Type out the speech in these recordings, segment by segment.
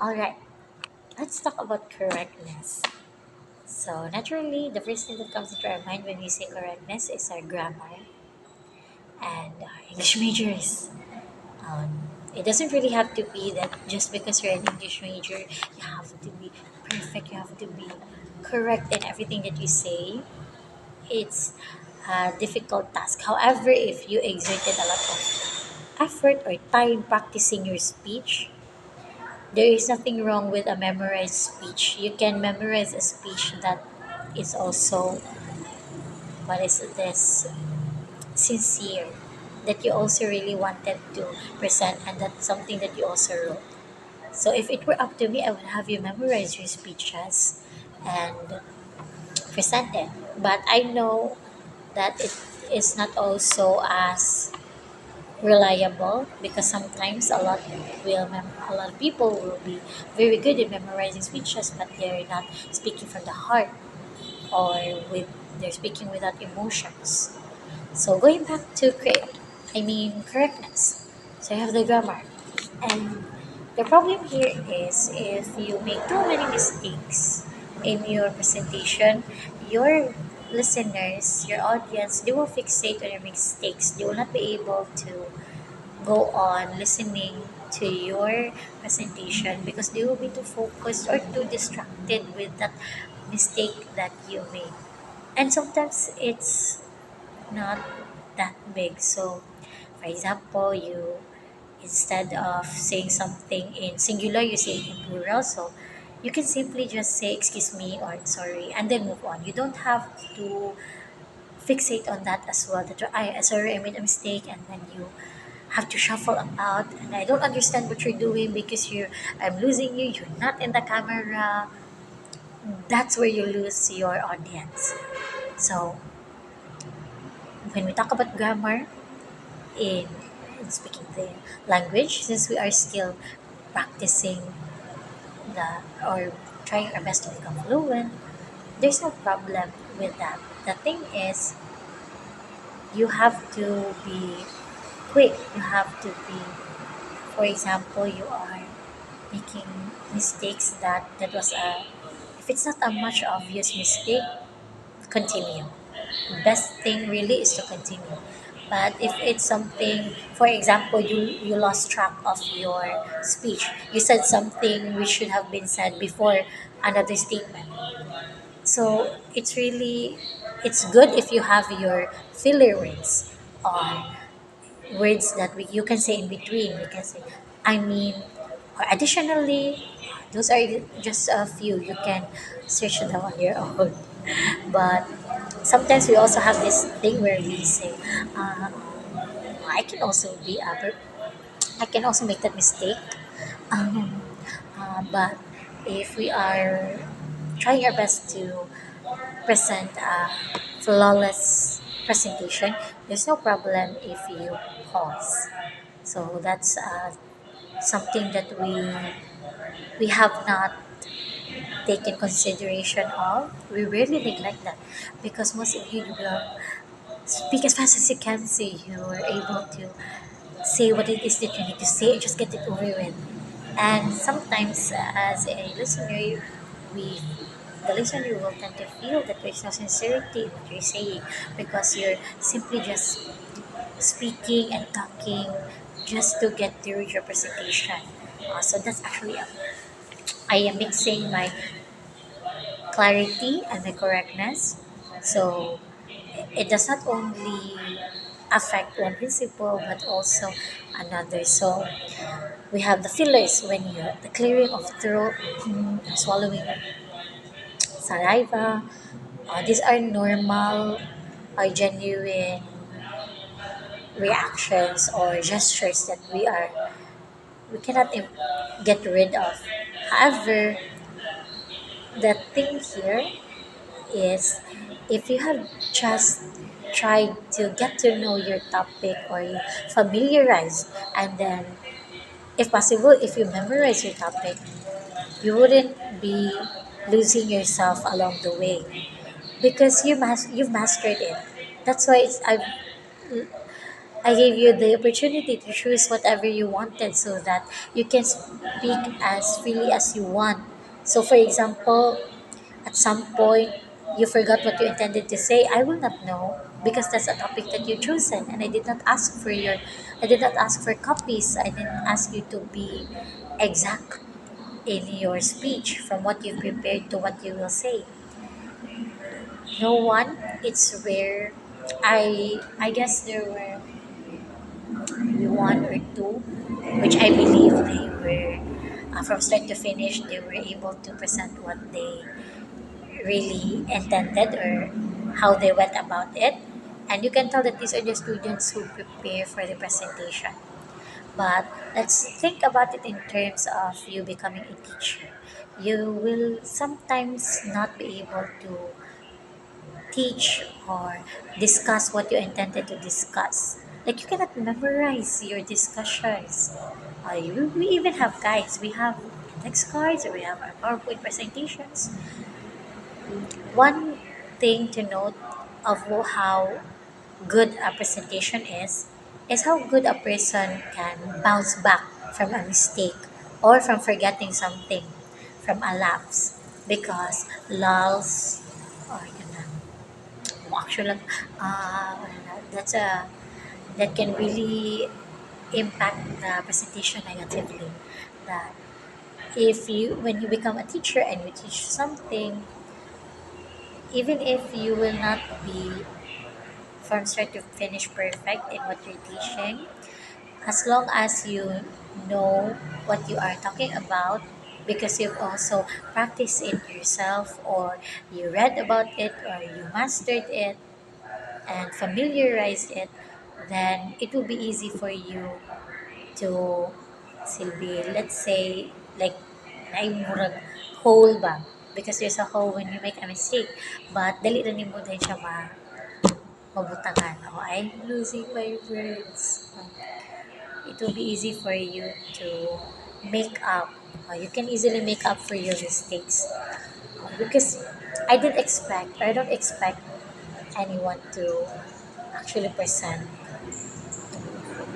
All right, let's talk about correctness. So, naturally, the first thing that comes into our mind when we say correctness is our grammar and English majors. It doesn't really have to be that just because you're an English major, you have to be perfect, you have to be correct in everything that you say. It's a difficult task. However, if you exerted a lot of effort or time practicing your speech, there is nothing wrong with a memorized speech. You can memorize a speech that is also, what is this, sincere, that you also really wanted to present, and that's something that you also wrote. So if it were up to me, I would have you memorize your speeches and present it. But I know that it is not also as reliable because sometimes a lot of people will be very good at memorizing speeches, but they're not speaking from the heart, or with they're speaking without emotions. So going back to correctness. So you have the grammar, and the problem here is if you make too many mistakes in your presentation, your listeners, your audience, they will fixate on your mistakes. They will not be able to go on listening to your presentation because they will be too focused or too distracted with that mistake that you made. And sometimes it's not that big. So, for example, you instead of saying something in singular, you say it in plural. So, you can simply just say excuse me or sorry and then move on. You don't have to fixate on that as well. That I sorry, I made a mistake, and then you have to shuffle about, and I don't understand what you're doing because I'm losing you. You're not in the camera. That's where you lose your audience. So when we talk about grammar, in, in speaking the language, since we are still practicing the or trying our best to become fluent, there's no problem with that. The thing is, you have to be quick. You have to be, for example, you are making mistakes that was a, if it's not a much obvious mistake, continue. Best thing really is to continue. But if it's something, for example, you lost track of your speech, you said something which should have been said before another statement. So it's good if you have your filler words, or words that you can say in between. You can say I mean, or additionally. Those are just a few. You can search them on your own. But sometimes we also have this thing where we say, uh, I can also be I can also make that mistake. Um, but if we are trying our best to present a flawless presentation, there's no problem if you pause. So that's something that we have not taken consideration of. We rarely neglect that because most of you will speak as fast as you can, so you're able to say what it is that you need to say and just get it over with. And sometimes, as a listener, we the listener will tend to feel that there's no sincerity in what you're saying because you're simply just speaking and talking just to get through your presentation. So that's actually I am mixing my clarity and my correctness. So it does not only affect one principle but also another. So we have the fillers when you the clearing of throat, swallowing saliva. These are normal or genuine reactions or gestures that we cannot get rid of. However, the thing here is if you have just tried to get to know your topic or you familiarize, and then if possible if you memorize your topic, you wouldn't be losing yourself along the way because you've mastered it. That's why I gave you the opportunity to choose whatever you wanted so that you can speak as freely as you want. So, for example, at some point you forgot what you intended to say, I will not know because that's a topic that you chosen, and I did not ask for copies. I didn't ask you to be exact in your speech from what you prepared to what you will say. No one. It's rare. I guess there were maybe one or two, which I believe they were from start to finish. They were able to present what they really intended or how they went about it. And you can tell that these are the students who prepare for the presentation. But let's think about it in terms of you becoming a teacher. You will sometimes not be able to teach or discuss what you intended to discuss. Like you cannot memorize your discussions. We even have guides. We have index cards or we have our PowerPoint presentations. One thing to note of how good a presentation is how good a person can bounce back from a mistake or from forgetting something from a lapse because lulls or actually that's a that can really impact the presentation negatively. That if you when you become a teacher and you teach something, even if you will not be from start to finish perfect in what you're teaching, as long as you know what you are talking about because you've also practiced it yourself or you read about it or you mastered it and familiarized it, then it will be easy for you to silbi, let's say, like, naimurag hole ba? Because there's a hole when you make a mistake. But dali na nimo din siya mabutangan. Oh, I'm losing my words. It will be easy for you to make up. You can easily make up for your mistakes. Because I don't expect anyone to actually present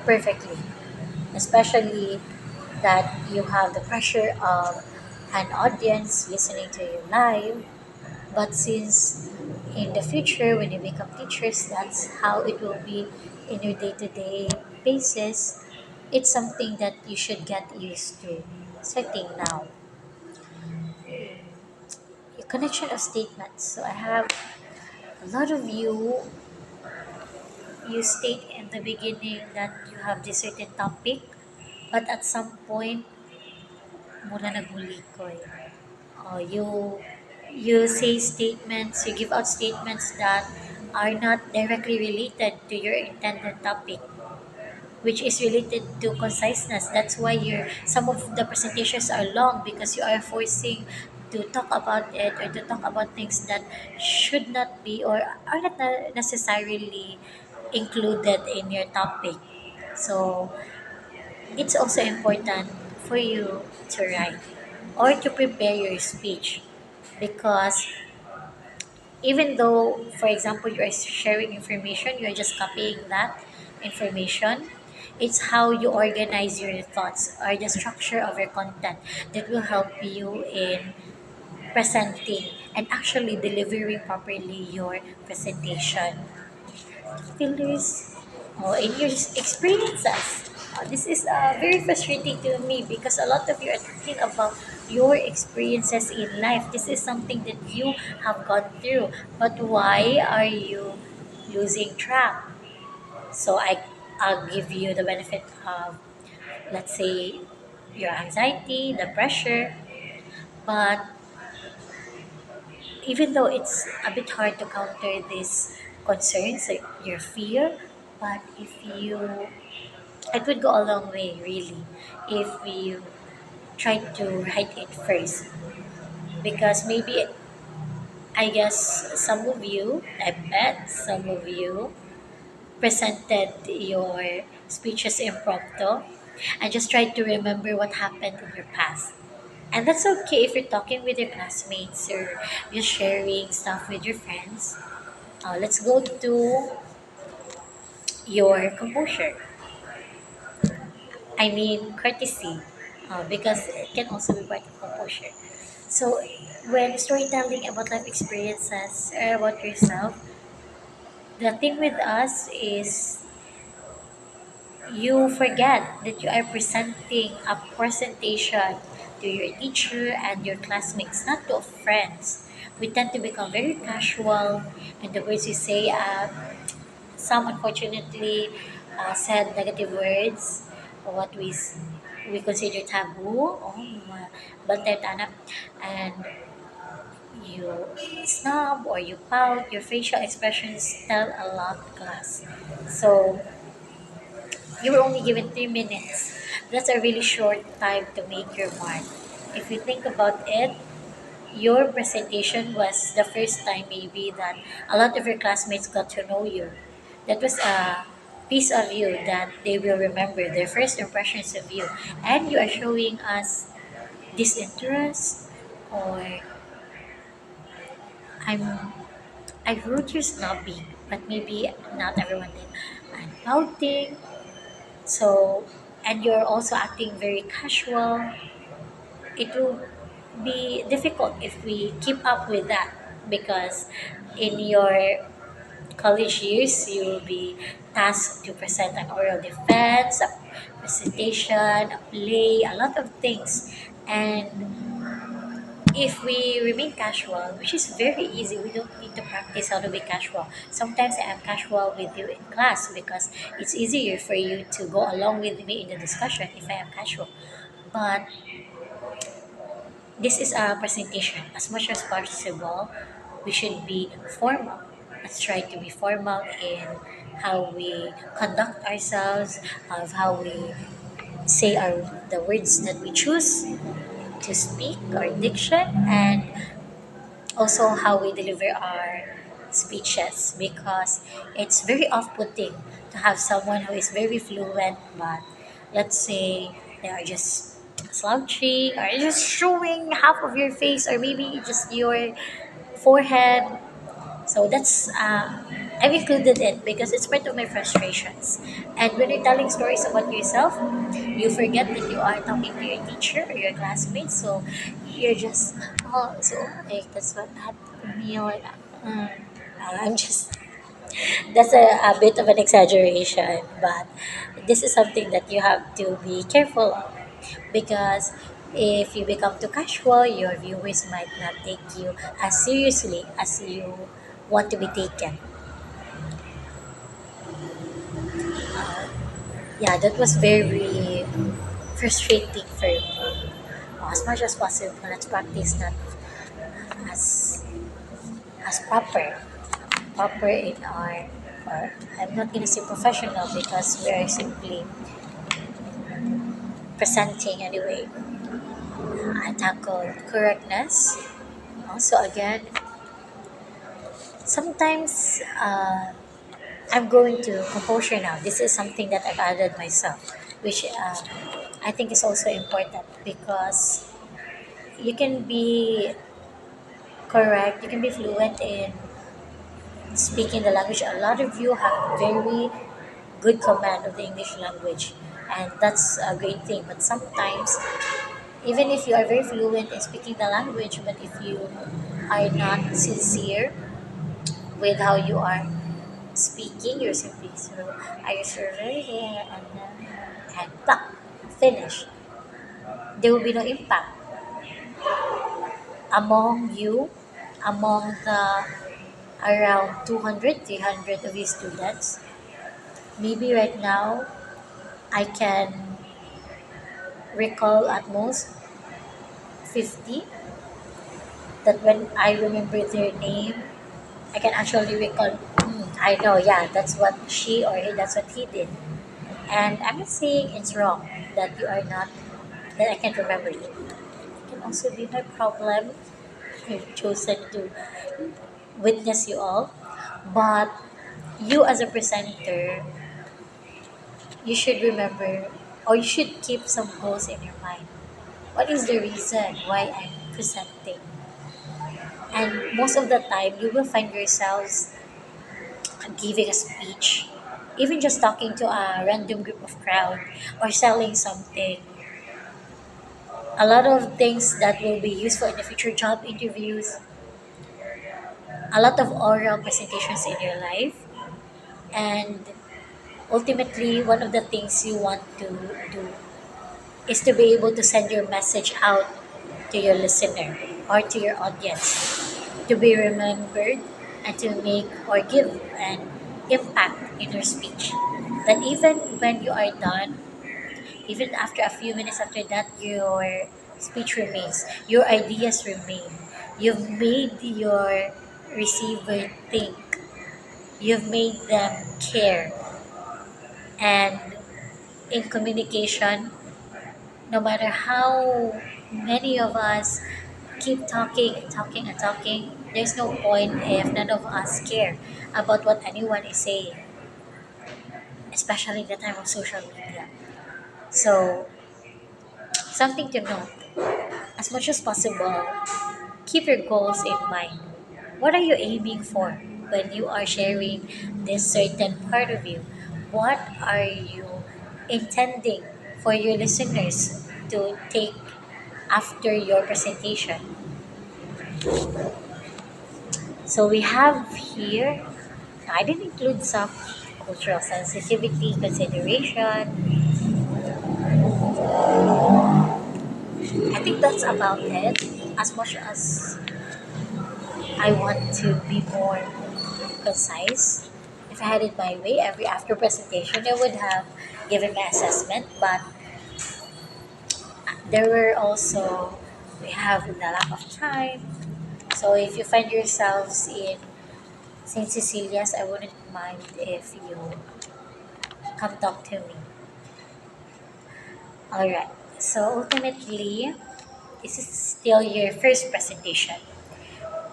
perfectly, especially that you have the pressure of an audience listening to you live. But since in the future, when you become teachers, that's how it will be in your day to day basis. It's something that you should get used to. Setting now, your connection of statements. So I have a lot of you. You state in the beginning that you have this certain topic, but at some point, mura nagulikoy. You say statements, you give out statements that are not directly related to your intended topic, which is related to conciseness. That's why some of the presentations are long because you are forcing to talk about it or to talk about things that should not be or are not necessarily included in your topic. So it's also important for you to write or to prepare your speech because even though, for example, you are sharing information, you're just copying that information. It's how you organize your thoughts or the structure of your content that will help you in presenting and actually delivering properly your presentation. Pillars in your experiences. This is very frustrating to me because a lot of you are talking about your experiences in life. This is something that you have gone through, but why are you losing track? So I'll give you the benefit of, let's say, your anxiety, the pressure, but even though it's a bit hard to counter these concerns, like your fear, but if you it would go a long way, really, if you try to write it first. Because maybe, I guess, some of you, I bet some of you presented your speeches impromptu and just try to remember what happened in your past. And that's okay if you're talking with your classmates or you're sharing stuff with your friends. Let's go to your composure. I mean, courtesy, because it can also be part of composure. So, when storytelling about life experiences or about yourself, the thing with us is you forget that you are presenting a presentation to your teacher and your classmates, not to friends. We tend to become very casual, and the words you say, some unfortunately said negative words, or what we consider taboo, banter tanap, and you snub or you pout. Your facial expressions tell a lot, class. So you were only given 3 minutes. That's a really short time to make your mark. If you think about it, your presentation was the first time maybe that a lot of your classmates got to know you. That was a piece of you that they will remember, their first impressions of you. And you are showing us disinterest, or I'm I heard you're snobby, but maybe not everyone did. I'm pouting. So, and you're also acting very casual. It will be difficult if we keep up with that, because in your college years you will be tasked to present an oral defense, a presentation, a play, a lot of things. And if we remain casual, which is very easy, we don't need to practice how to be casual. Sometimes I am casual with you in class because it's easier for you to go along with me in the discussion if I am casual. But this is a presentation. As much as possible, we should be formal. Let's try to be formal in how we conduct ourselves, of how we say the words that we choose to speak, our diction, and also how we deliver our speeches, because it's very off-putting to have someone who is very fluent, but let's say they are just slouching or just showing half of your face or maybe just your forehead. So that's I've included it because it's part of my frustrations. And when you're telling stories about yourself, you forget that you are talking to your teacher or your classmates. So you're just, oh, so like that's what happened to me. Like, mm, I'm just that's a bit of an exaggeration, but this is something that you have to be careful of, because if you become too casual, your viewers might not take you as seriously as you want to be taken. Yeah, that was very frustrating for me. As much as possible, let's practice not as proper in our, or I'm not gonna say professional because we are simply presenting anyway. I tackle correctness. Also, again, sometimes I'm going to composure now. This is something that I've added myself, which I think is also important, because you can be correct, you can be fluent in speaking the language. A lot of you have very good command of the English language, and that's a great thing. But sometimes, even if you are very fluent in speaking the language, but if you are not sincere with how you are speaking, you're simply so I survey here and blah, finish. There will be no impact among you, among the around 200, 300 of his students. Maybe right now I can recall at most 50, that when I remember their name, I can actually recall, I know, yeah, that's what she or he, that's what he did. And I'm not saying it's wrong that you are not, that I can't remember it. It can also be my problem. I've chosen to witness you all. But you, as a presenter, you should remember, or you should keep some goals in your mind. What is the reason why I'm presenting? And most of the time, you will find yourselves giving a speech Even just talking to a random group of crowd or selling something, a lot of things that will be useful in the future job interviews, a lot of oral presentations in your life, and ultimately one of the things you want to do is to be able to send your message out to your listener or to your audience, to be remembered and to make or give an impact in your speech. That even when you are done, even after a few minutes after that, your speech remains, your ideas remain. You've made your receiver think, you've made them care. And in communication, no matter how many of us keep talking and talking and talking, there's no point if none of us care about what anyone is saying, especially in the time of social media. So, something to note, as much as possible, keep your goals in mind. What are you aiming for when you are sharing this certain part of you? What are you intending for your listeners to take after your presentation? So we have here, I didn't include some cultural sensitivity consideration. I think that's about it. As much as I want to be more concise, if I had it my way, every after presentation I would have given my assessment, but there were also, we have the lack of time. So if you find yourselves in St. Cecilia's, I wouldn't mind if you come talk to me. Alright, so ultimately, this is still your first presentation.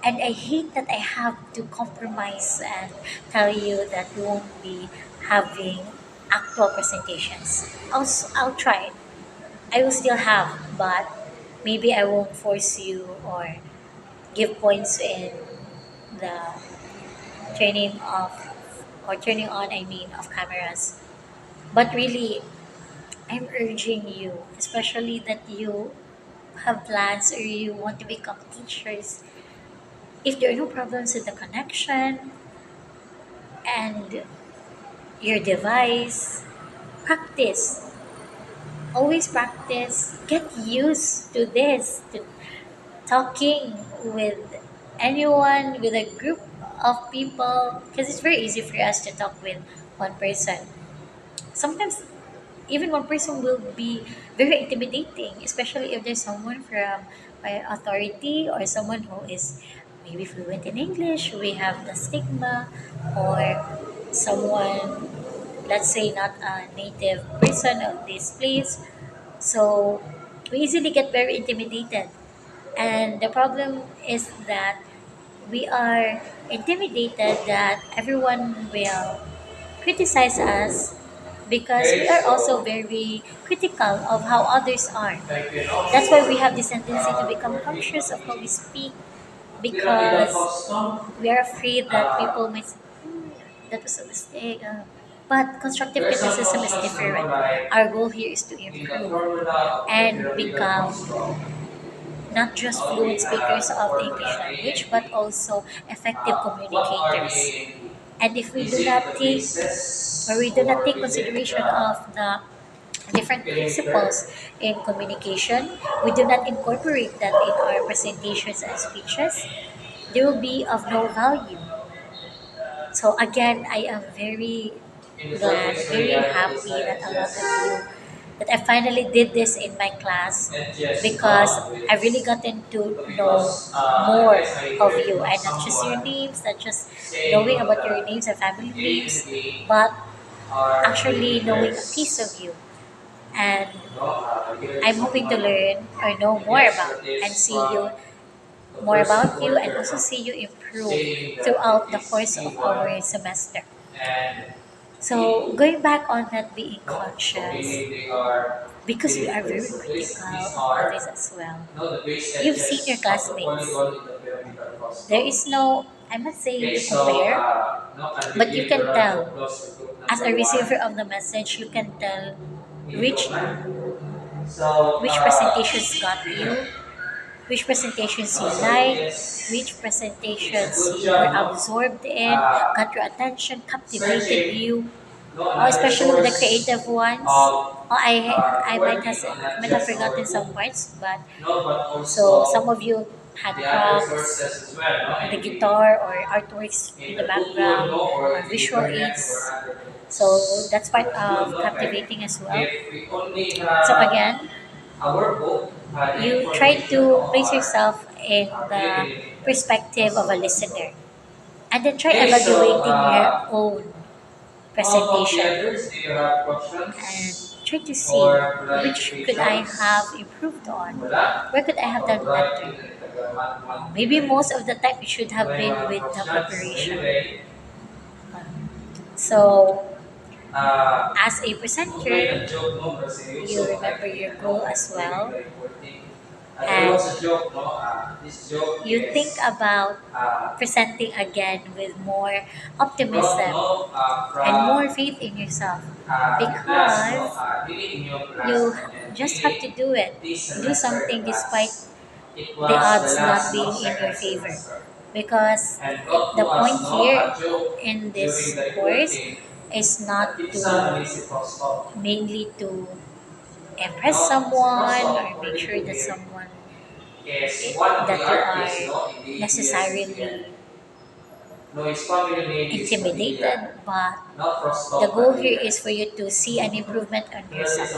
And I hate that I have to compromise and tell you that we won't be having actual presentations. I'll try. I will still have, but maybe I won't force you or give points in the turning off or turning on, I mean, of cameras. But really, I'm urging you, especially that you have plans or you want to become teachers. If there are no problems with the connection and your device, practice. Always practice. Get used to this, to talking with anyone, with a group of people, because it's very easy for us to talk with one person. Sometimes even one person will be very intimidating, especially if there's someone from authority or someone who is maybe fluent in English. We have the stigma, or someone, let's say, not a native person of this place. So we easily get very intimidated. And the problem is that we are intimidated that everyone will criticize us because we are also very critical of how others are. That's why we have this tendency to become conscious of how we speak because we are afraid that people might say, "Hmm, that was a mistake." But constructive criticism is different. Our goal here is to improve and become not just fluent speakers of the English language, but also effective communicators. And if we do not take or we do not take consideration of the different principles in communication, we do not incorporate that in our presentations and speeches, they will be of no value. So again, I am very glad, very happy that a lot of you, that I finally did this in my class because I really gotten to know more of you and not just your names, not just knowing about your names and family names, but actually knowing a piece of you. And I'm hoping to learn or know more about and see you more about you and also see you improve throughout the course of our semester. and So going back on that being conscious, okay, they are because we are very these critical these of are others as well. the base You've seen your edges of the classmates. polygon in the pyramidal There cosmos. is no, I'm not saying Okay, to so compare, But you can tell, as a receiver of the message, you can tell which which presentations got you, which presentations you like, which presentations you were absorbed in, got your attention, captivated you, especially with the creative ones. I might have forgotten some parts, but so some of you had props, the guitar or artworks in the background or visual aids. So that's part of captivating as well. So again, you try to place yourself in the perspective of a listener and then try evaluating your own presentation and try to see which could I have improved on, where could I have done better. Maybe most of the time it should have been with the preparation. So as a presenter, you remember your goal as well, and you think about presenting again with more optimism and more faith in yourself because you just have to do it. Do something despite the odds not being in your favor. Because the point here in this course is not to mainly to impress someone or make sure that someone that you are necessarily intimidated, but the goal here is for you to see an improvement on yourself.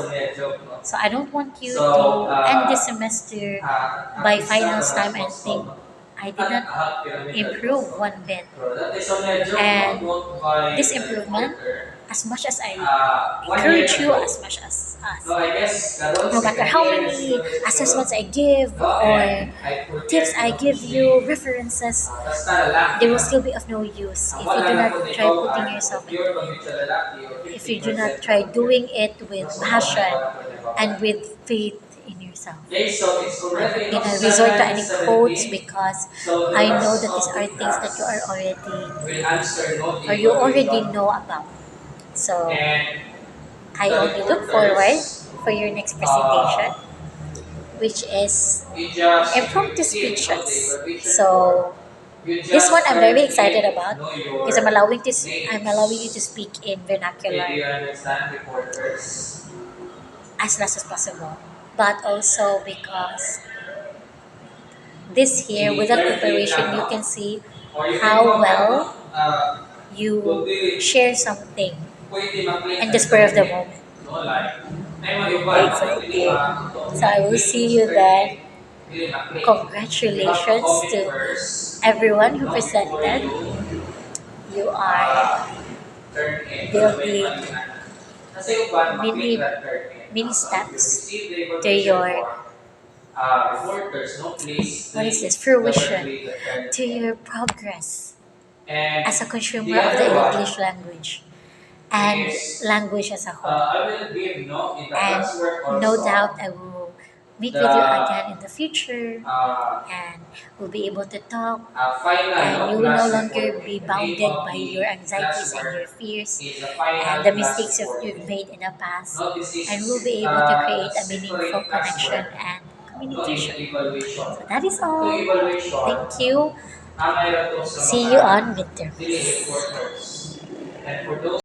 So I don't want you to end this semester by finals time and think I did not improve one bit. And this improvement, as much as I encourage you, as much as us, no matter how many assessments I give or tips I give you, references, they will still be of no use if you do not try putting yourself into it. If you do not try doing it with passion and with faith in yourself. I'm not gonna resort to any quotes because I know that these are things that you are already or you already know about. So I only look forward for your next presentation, which is impromptu speeches. So this one I'm very excited about because I'm allowing you to speak in vernacular as less as possible, but also because this here without preparation you can see how well you share something in the spur of the moment. Exciting. So I will see you then. Congratulations to everyone who presented. You are building mini mini steps to your what is this fruition to your progress as a consumer of the English language and language as a whole. And no doubt I will meet with you again in the future and we'll be able to talk and you will no longer be bounded by your anxieties and your fears and the mistakes that you've made in the past and we'll be able to create a meaningful connection and communication. So that is all. Thank you. See you on midterms.